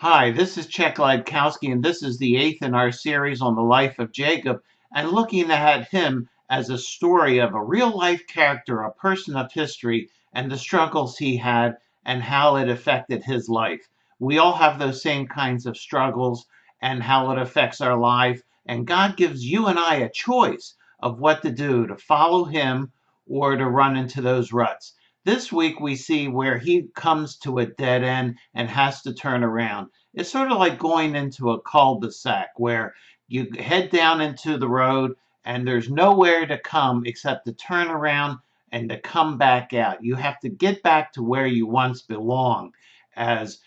Hi, this is Czech Ladkowski, and this is the eighth in our series on the life of Jacob and looking at him as a story of a real life character, a person of history, and the struggles he had and how it affected his life. We all have those same kinds of struggles and how it affects our life, and God gives you and I a choice of what to do to follow him or to run into those ruts. This week we see where he comes to a dead end and has to turn around. It's sort of like going into a cul-de-sac where you head down into the road and there's nowhere to come except to turn around and to come back out. You have to get back to where you once belonged, as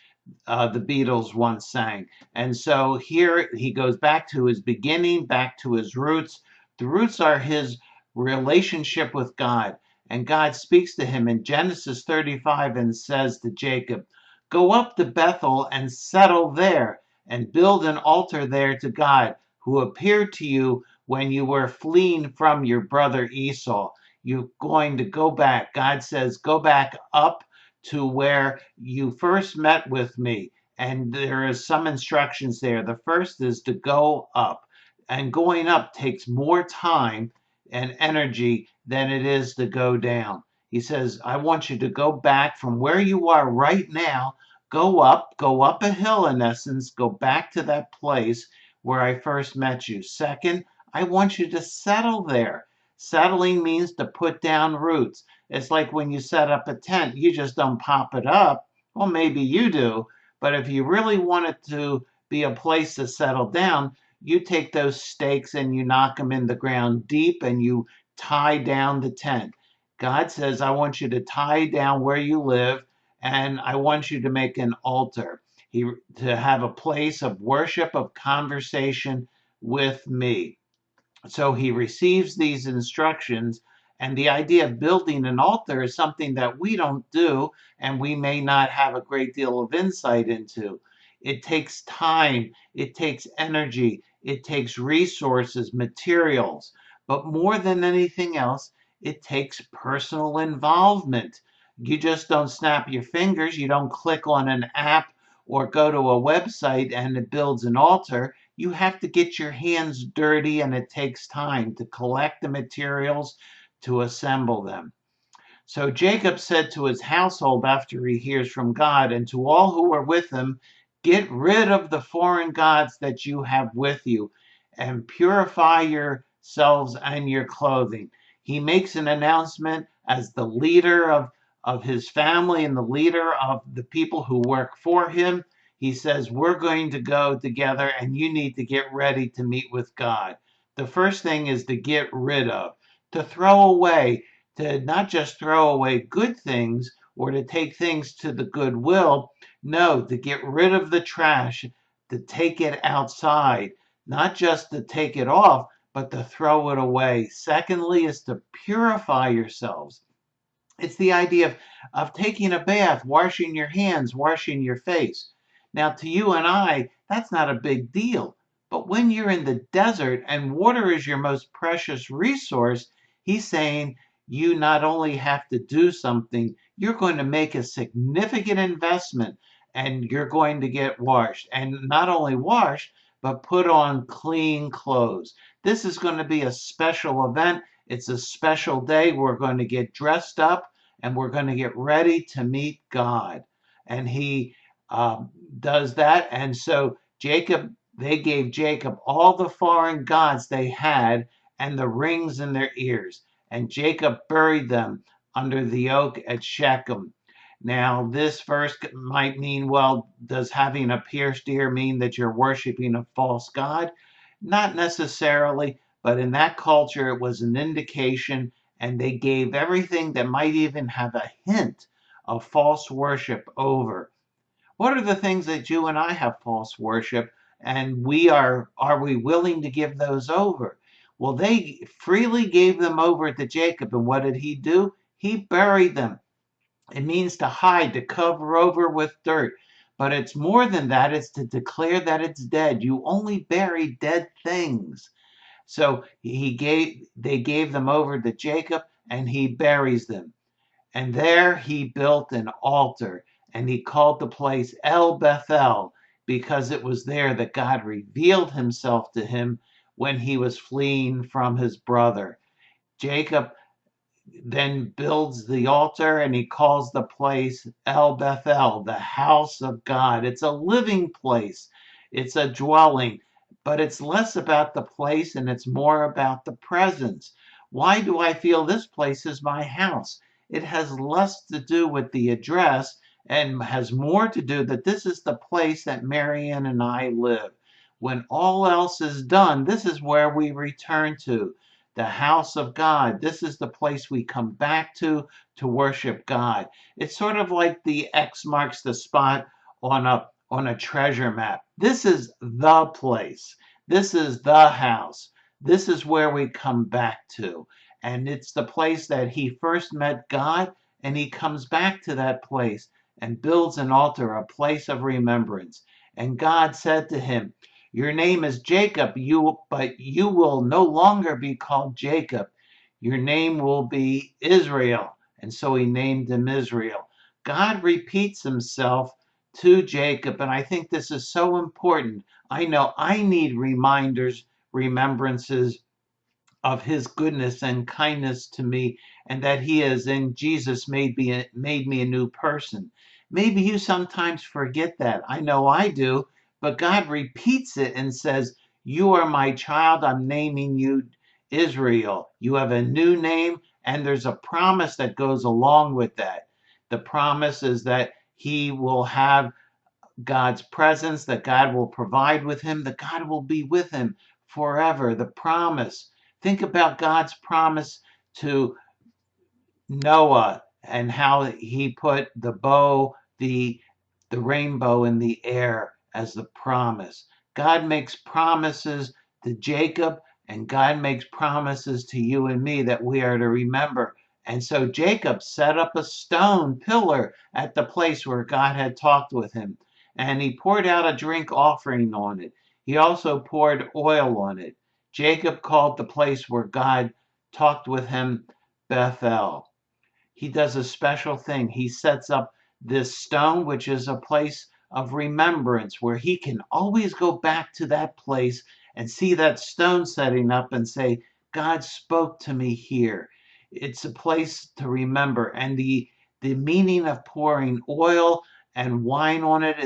the Beatles once sang. And so here he goes back to his beginning, back to his roots. The roots are his relationship with God. And God speaks to him in Genesis 35 and says to Jacob, "Go up to Bethel and settle there and build an altar there to God who appeared to you when you were fleeing from your brother Esau." You're going to go back. God says, go back up to where you first met with me. And there is some instructions there. The first is to go up. And going up takes more time and energy than it is to go down. He says, I want you to go back from where you are right now, go up a hill in essence, go back to that place where I first met you. Second, I want you to settle there. Settling means to put down roots. It's like when you set up a tent, you just don't pop it up. Well, maybe you do, but if you really want it to be a place to settle down, you take those stakes and you knock them in the ground deep and you tie down the tent. God says, I want you to tie down where you live and I want you to make an altar. To have a place of worship, of conversation with me. So he receives these instructions, and the idea of building an altar is something that we don't do, and we may not have a great deal of insight into. It takes time, it takes energy, it takes resources, materials, but more than anything else, it takes personal involvement. You just don't snap your fingers, you don't click on an app or go to a website and it builds an altar. You have to get your hands dirty and it takes time to collect the materials to assemble them. So Jacob said to his household after he hears from God and to all who are with him, get rid of the foreign gods that you have with you and purify yourselves and your clothing. He makes an announcement as the leader of his family and the leader of the people who work for him. He says, we're going to go together and you need to get ready to meet with God. The first thing is to get rid of, to throw away, to not just throw away good things or to take things to the goodwill. No, to get rid of the trash, to take it outside, not just to take it off, but to throw it away. Secondly, is to purify yourselves. It's the idea of taking a bath, washing your hands, washing your face. Now, to you and I, that's not a big deal. But when you're in the desert and water is your most precious resource, he's saying you not only have to do something, you're going to make a significant investment and you're going to get washed. And not only washed, but put on clean clothes. This is going to be a special event. It's a special day. We're going to get dressed up and we're going to get ready to meet God. And he does that. And so they gave Jacob all the foreign gods they had and the rings in their ears. And Jacob buried them under the oak at Shechem. Now, this verse might mean, well, does having a pierced ear mean that you're worshiping a false god? Not necessarily, but in that culture, it was an indication, and they gave everything that might even have a hint of false worship over. What are the things that you and I have false worship, and are we willing to give those over? Well, they freely gave them over to Jacob, and what did he do? He buried them. It means to hide, to cover over with dirt. But it's more than that, it's to declare that it's dead. You only bury dead things. So they gave them over to Jacob and he buries them. And there he built an altar and he called the place El Bethel. because it was there that God revealed himself to him when he was fleeing from his brother. Jacob then builds the altar and he calls the place El Bethel, the house of God. It's a living place, it's a dwelling, but it's less about the place and it's more about the presence. Why do I feel this place is my house? It has less to do with the address and has more to do that this is the place that Marianne and I live. When all else is done, this is where we return to the house of God. This is the place we come back to worship God. It's sort of like the X marks the spot on a treasure map. This is the place. This is the house. This is where we come back to. And it's the place that he first met God, and he comes back to that place and builds an altar, a place of remembrance. And God said to him, your name is Jacob, but you will no longer be called Jacob. Your name will be Israel. And so he named him Israel. God repeats himself to Jacob, and I think this is so important. I know I need reminders, remembrances of his goodness and kindness to me, and that he has in Jesus made me a new person. Maybe you sometimes forget that. I know I do, but God repeats it and says, you are my child. I'm naming you Israel. You have a new name, and there's a promise that goes along with that. The promise is that he will have God's presence, that God will provide with him, that God will be with him forever. The promise. Think about God's promise to Noah and how he put the rainbow in the air as the promise. God makes promises to Jacob, and God makes promises to you and me that we are to remember. And so Jacob set up a stone pillar at the place where God had talked with him, and he poured out a drink offering on it. He also poured oil on it. Jacob called the place where God talked with him Bethel. He does a special thing. He sets up this stone, which is a place of remembrance where he can always go back to that place and see that stone setting up and say, God spoke to me here. It's a place to remember. And the meaning of pouring oil and wine on it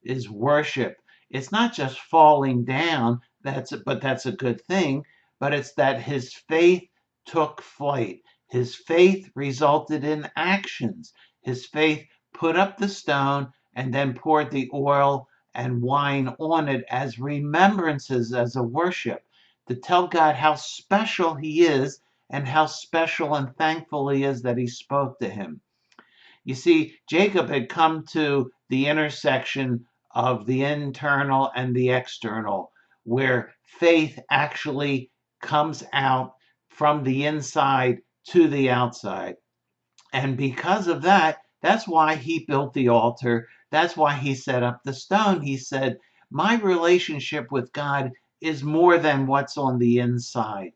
is worship. It's not just falling down, but that's a good thing, but it's that his faith took flight. His faith resulted in actions. His faith put up the stone and then poured the oil and wine on it as remembrances, as a worship, to tell God how special he is and how special and thankful he is that he spoke to him. You see, Jacob had come to the intersection of the internal and the external, where faith actually comes out from the inside to the outside. And because of that, that's why he built the altar. That's why he set up the stone. He said, my relationship with God is more than what's on the inside.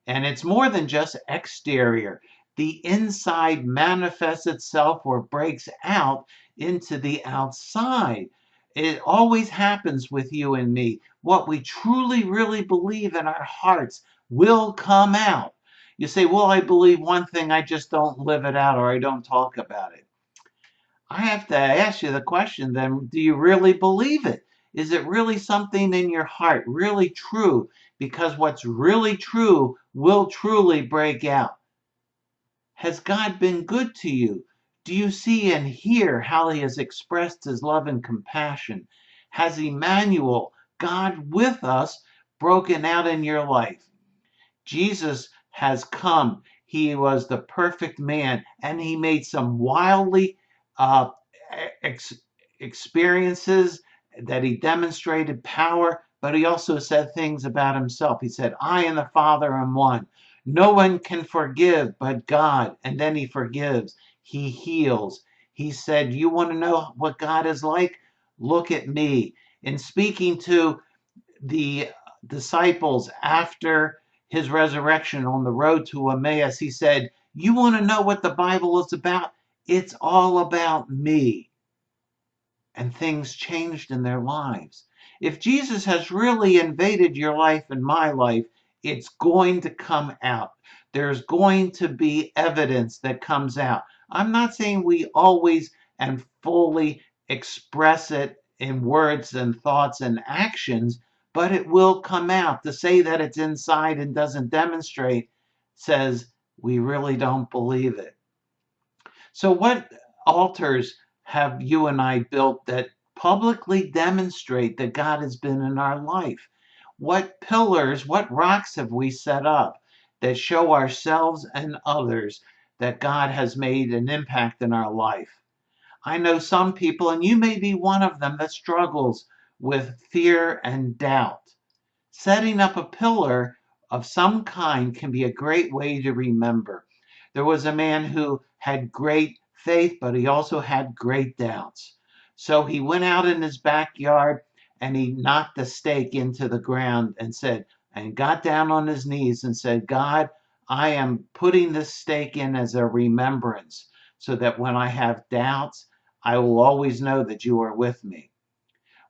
And it's more than just exterior. The inside manifests itself or breaks out into the outside. It always happens with you and me. What we truly, really believe in our hearts will come out. You say, well, I believe one thing, I just don't live it out or I don't talk about it. I have to ask you the question then, do you really believe it? Is it really something in your heart, really true? Because what's really true will truly break out. Has God been good to you? Do you see and hear how he has expressed his love and compassion? Has Emmanuel, God with us, broken out in your life? Jesus has come. He was the perfect man, and he made some wildly uh, ex- experiences that he demonstrated power, but he also said things about himself. He said, I and the Father are one. No one can forgive but God. And then he forgives, he heals. He said, you want to know what God is like? Look at me. In speaking to the disciples after his resurrection on the road to Emmaus, he said, you want to know what the Bible is about? It's all about me. and things changed in their lives. If Jesus has really invaded your life and my life, it's going to come out. There's going to be evidence that comes out. I'm not saying we always and fully express it in words and thoughts and actions, but it will come out. To say that it's inside and doesn't demonstrate says we really don't believe it. So, what altars have you and I built that publicly demonstrate that God has been in our life? What pillars, what rocks have we set up that show ourselves and others that God has made an impact in our life? I know some people, and you may be one of them, that struggles with fear and doubt. Setting up a pillar of some kind can be a great way to remember. There was a man who had great faith, but he also had great doubts. So he went out in his backyard and he knocked a stake into the ground and said, and got down on his knees and said, God, I am putting this stake in as a remembrance so that when I have doubts, I will always know that you are with me.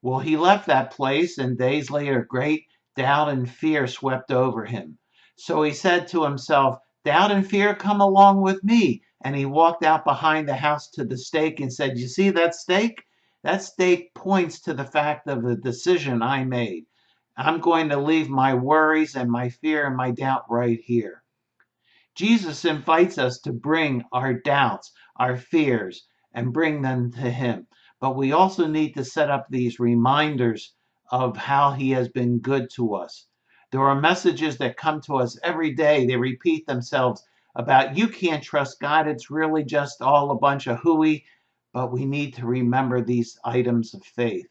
Well, he left that place, and days later, great doubt and fear swept over him. So he said to himself, doubt and fear come along with me. And he walked out behind the house to the stake and said, you see that stake? That stake points to the fact of the decision I made. I'm going to leave my worries and my fear and my doubt right here. Jesus invites us to bring our doubts, our fears, and bring them to Him. But we also need to set up these reminders of how He has been good to us. There are messages that come to us every day. They repeat themselves about you can't trust God. It's really just all a bunch of hooey. But we need to remember these items of faith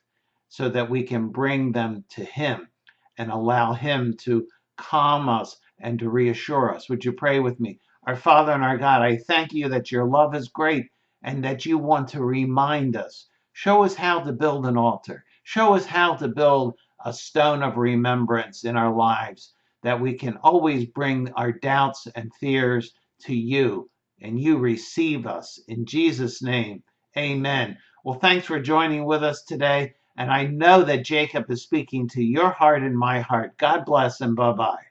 so that we can bring them to Him and allow Him to calm us and to reassure us. Would you pray with me? Our Father and our God, I thank you that your love is great and that you want to remind us. Show us how to build an altar. Show us how to build a stone of remembrance in our lives, that we can always bring our doubts and fears to you, and you receive us. In Jesus' name, amen. Well, thanks for joining with us today. And I know that Jacob is speaking to your heart and my heart. God bless and bye-bye.